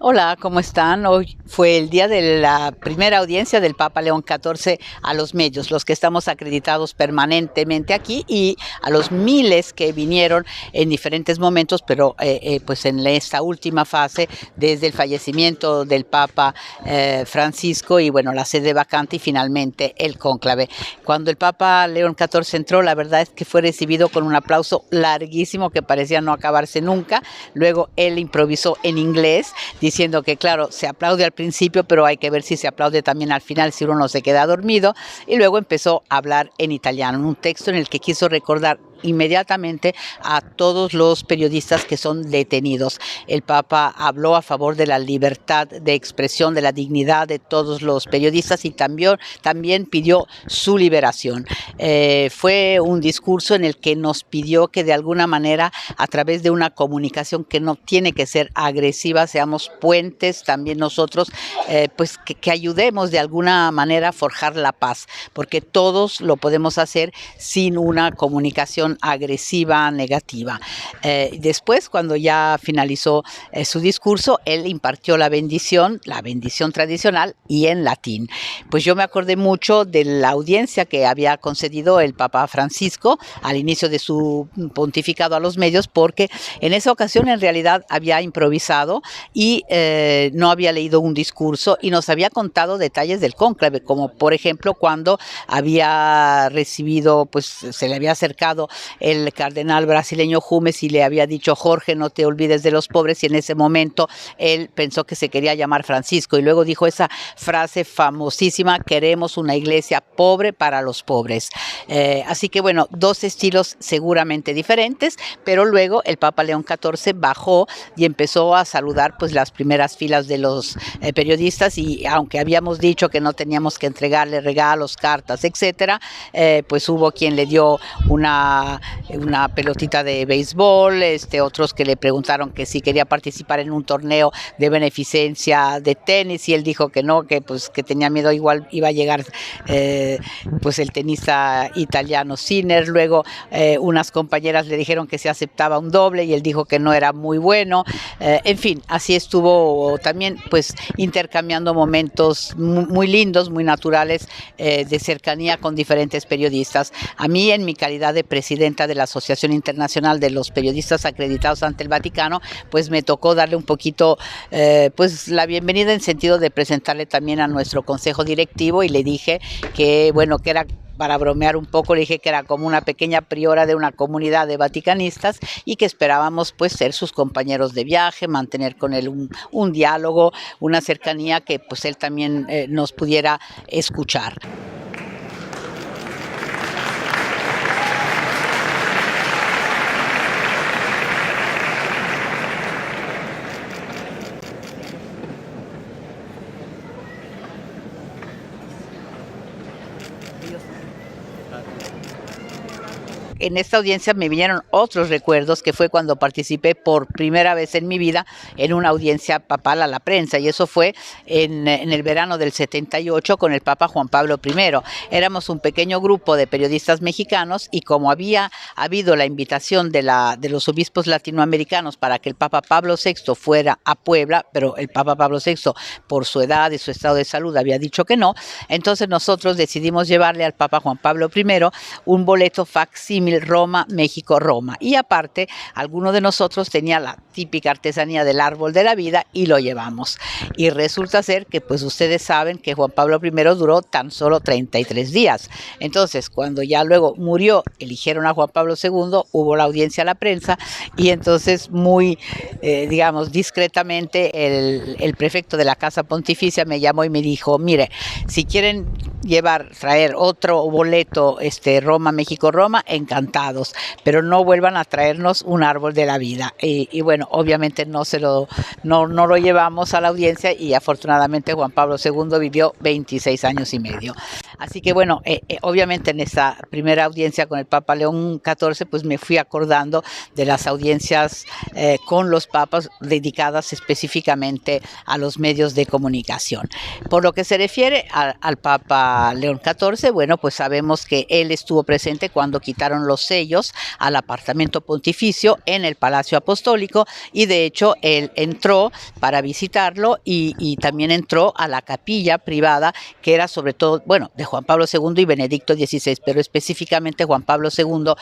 Hola, ¿cómo están? Hoy fue el día de la primera audiencia del Papa León XIV a los medios, los que estamos acreditados permanentemente aquí, y a los miles que vinieron en diferentes momentos, pero pues en esta última fase, desde el fallecimiento del Papa Francisco y bueno, la sede vacante y finalmente el cónclave. Cuando el Papa León XIV entró, la verdad es que fue recibido con un aplauso larguísimo que parecía no acabarse nunca. Luego él improvisó en inglés, diciendo que claro, se aplaude al principio, pero hay que ver si se aplaude también al final, si uno no se queda dormido, y luego empezó a hablar en italiano, en un texto en el que quiso recordar inmediatamente a todos los periodistas que son detenidos. El Papa habló a favor de la libertad de expresión, de la dignidad de todos los periodistas y también pidió su liberación. Fue un discurso en el que nos pidió que de alguna manera, a través de una comunicación que no tiene que ser agresiva, seamos puentes también nosotros, pues que ayudemos de alguna manera a forjar la paz, porque todos lo podemos hacer sin una comunicación agresiva, negativa. Después, cuando ya finalizó su discurso, él impartió la bendición tradicional y en latín. Pues yo me acordé mucho de la audiencia que había concedido el Papa Francisco al inicio de su pontificado a los medios, porque en esa ocasión en realidad había improvisado y no había leído un discurso y nos había contado detalles del cónclave, como por ejemplo cuando había recibido, pues se le había acercado el cardenal brasileño Jumes y le había dicho: Jorge, no te olvides de los pobres, y en ese momento él pensó que se quería llamar Francisco y luego dijo esa frase famosísima: queremos una iglesia pobre para los pobres. Así que bueno, dos estilos seguramente diferentes, pero luego el Papa León XIV bajó y empezó a saludar pues las primeras filas de los periodistas, y aunque habíamos dicho que no teníamos que entregarle regalos, cartas, etcétera, pues hubo quien le dio una pelotita de béisbol, otros que le preguntaron que si quería participar en un torneo de beneficencia de tenis y él dijo que no, que pues que tenía miedo, igual iba a llegar pues el tenista italiano Sinner. Luego unas compañeras le dijeron que se aceptaba un doble y él dijo que no era muy bueno. En fin, así estuvo también pues intercambiando momentos muy lindos, muy naturales, de cercanía con diferentes periodistas. A mí, en mi calidad de presidenta de la Asociación Internacional de los Periodistas Acreditados ante el Vaticano, pues me tocó darle un poquito pues la bienvenida, en sentido de presentarle también a nuestro consejo directivo, y le dije que bueno, que era, para bromear un poco, le dije que era como una pequeña priora de una comunidad de vaticanistas y que esperábamos pues ser sus compañeros de viaje, mantener con él un diálogo, una cercanía, que pues él también nos pudiera escuchar. En esta audiencia me vinieron otros recuerdos, que fue cuando participé por primera vez en mi vida en una audiencia papal a la prensa, y eso fue en el verano del 78 con el Papa Juan Pablo I. Éramos un pequeño grupo de periodistas mexicanos, y como había habido la invitación de los obispos latinoamericanos para que el Papa Pablo VI fuera a Puebla, pero el Papa Pablo VI, por su edad y su estado de salud, había dicho que no, entonces nosotros decidimos llevarle al Papa Juan Pablo I un boleto facsímil Roma, México, Roma. Y aparte, alguno de nosotros tenía la típica artesanía del árbol de la vida y lo llevamos. Y resulta ser que, pues ustedes saben que Juan Pablo I duró tan solo 33 días. Entonces, cuando ya luego murió, eligieron a Juan Pablo II, hubo la audiencia a la prensa, y entonces muy, digamos, discretamente, el prefecto de la Casa Pontificia me llamó y me dijo: mire, si quieren traer otro boleto, Roma, México, Roma, encantados, pero no vuelvan a traernos un árbol de la vida. Y bueno, obviamente no lo llevamos a la audiencia, y afortunadamente Juan Pablo II vivió 26 años y medio. Así que bueno, obviamente en esta primera audiencia con el Papa León XIV, pues me fui acordando de las audiencias con los papas dedicadas específicamente a los medios de comunicación. Por lo que se refiere al Papa León XIV, bueno, pues sabemos que él estuvo presente cuando quitaron los sellos al apartamento pontificio en el Palacio Apostólico, y de hecho él entró para visitarlo y también entró a la capilla privada, que era sobre todo, bueno, de Juan Pablo II y Benedicto XVI, pero específicamente Juan Pablo II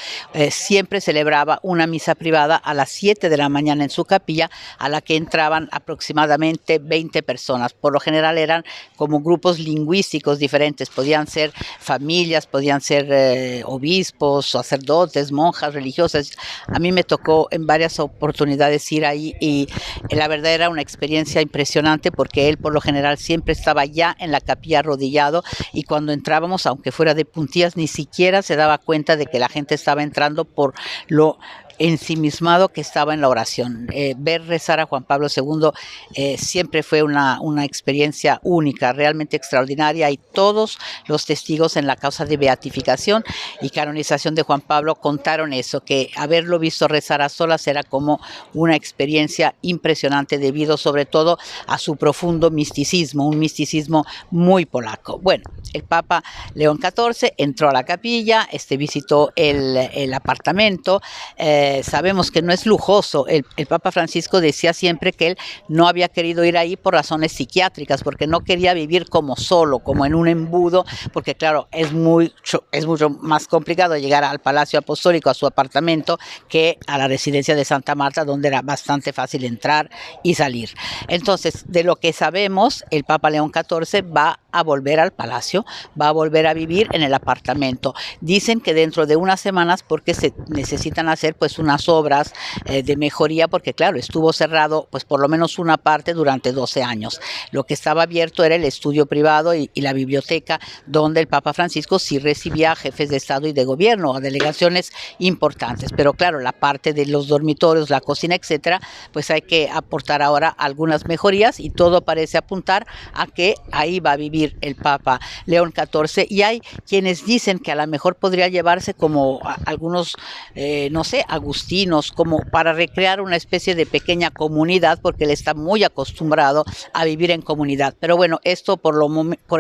siempre celebraba una misa privada a las 7 de la mañana en su capilla, a la que entraban aproximadamente 20 personas. Por lo general eran como grupos lingüísticos diferentes, podían ser familias, podían ser obispos, sacerdotes, monjas religiosas. A mí me tocó en varias oportunidades ir ahí y la verdad era una experiencia impresionante, porque él por lo general siempre estaba ya en la capilla arrodillado, y cuando entrábamos, aunque fuera de puntillas, ni siquiera se daba cuenta de que la gente estaba entrando por lo ensimismado que estaba en la oración. Ver rezar a Juan Pablo II siempre fue una experiencia única, realmente extraordinaria, y todos los testigos en la causa de beatificación y canonización de Juan Pablo contaron eso, que haberlo visto rezar a solas era como una experiencia impresionante, debido sobre todo a su profundo misticismo, un misticismo muy polaco. Bueno, el Papa León XIV entró a la capilla, visitó el apartamento. Sabemos que no es lujoso. El Papa Francisco decía siempre que él no había querido ir ahí por razones psiquiátricas, porque no quería vivir como solo, como en un embudo, porque claro, es mucho más complicado llegar al Palacio Apostólico, a su apartamento, que a la residencia de Santa Marta, donde era bastante fácil entrar y salir. Entonces, de lo que sabemos, el Papa León XIV va a volver al palacio, va a volver a vivir en el apartamento. Dicen que dentro de unas semanas, porque se necesitan hacer pues unas obras de mejoría, porque claro, estuvo cerrado pues por lo menos una parte durante 12 años. Lo que estaba abierto era el estudio privado y la biblioteca, donde el Papa Francisco sí recibía a jefes de Estado y de gobierno, a delegaciones importantes. Pero claro, la parte de los dormitorios, la cocina, etcétera, pues hay que aportar ahora algunas mejorías, y todo parece apuntar a que ahí va a vivir el Papa León XIV. Y hay quienes dicen que a lo mejor podría llevarse como algunos, no sé, agustinos, como para recrear una especie de pequeña comunidad, porque él está muy acostumbrado a vivir en comunidad. Pero bueno, esto por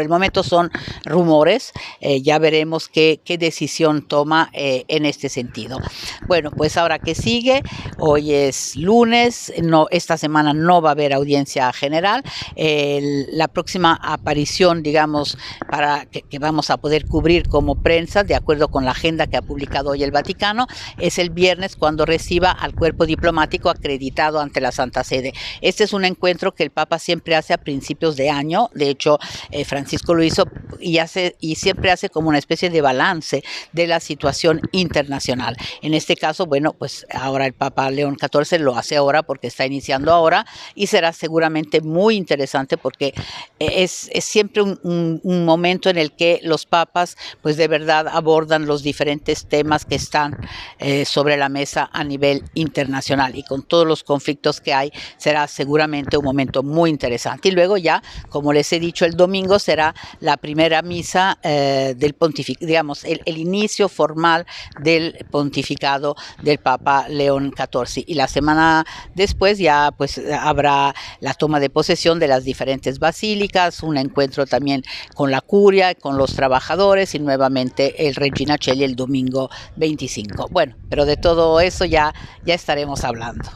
el momento son rumores. Ya veremos qué decisión toma en este sentido. Bueno, pues ahora que sigue, hoy es lunes, esta semana no va a haber audiencia general. La próxima aparición, digamos, para que vamos a poder cubrir como prensa, de acuerdo con la agenda que ha publicado hoy el Vaticano, es el viernes, cuando reciba al cuerpo diplomático acreditado ante la Santa Sede. Este es un encuentro que el Papa siempre hace a principios de año. De hecho, Francisco lo hizo y siempre hace como una especie de balance de la situación internacional. En este caso, bueno, pues ahora el Papa León XIV lo hace ahora, porque está iniciando ahora, y será seguramente muy interesante, porque es siempre un momento en el que los papas pues de verdad abordan los diferentes temas que están sobre la mesa a nivel internacional, y con todos los conflictos que hay, será seguramente un momento muy interesante. Y luego ya, como les he dicho, el domingo será la primera misa del pontificado, digamos, el inicio formal del pontificado del Papa León XIV, y la semana después ya pues habrá la toma de posesión de las diferentes basílicas, un encuentro también con la curia, con los trabajadores, y nuevamente el Regina Coeli el domingo 25. Bueno, pero de todo eso ya estaremos hablando.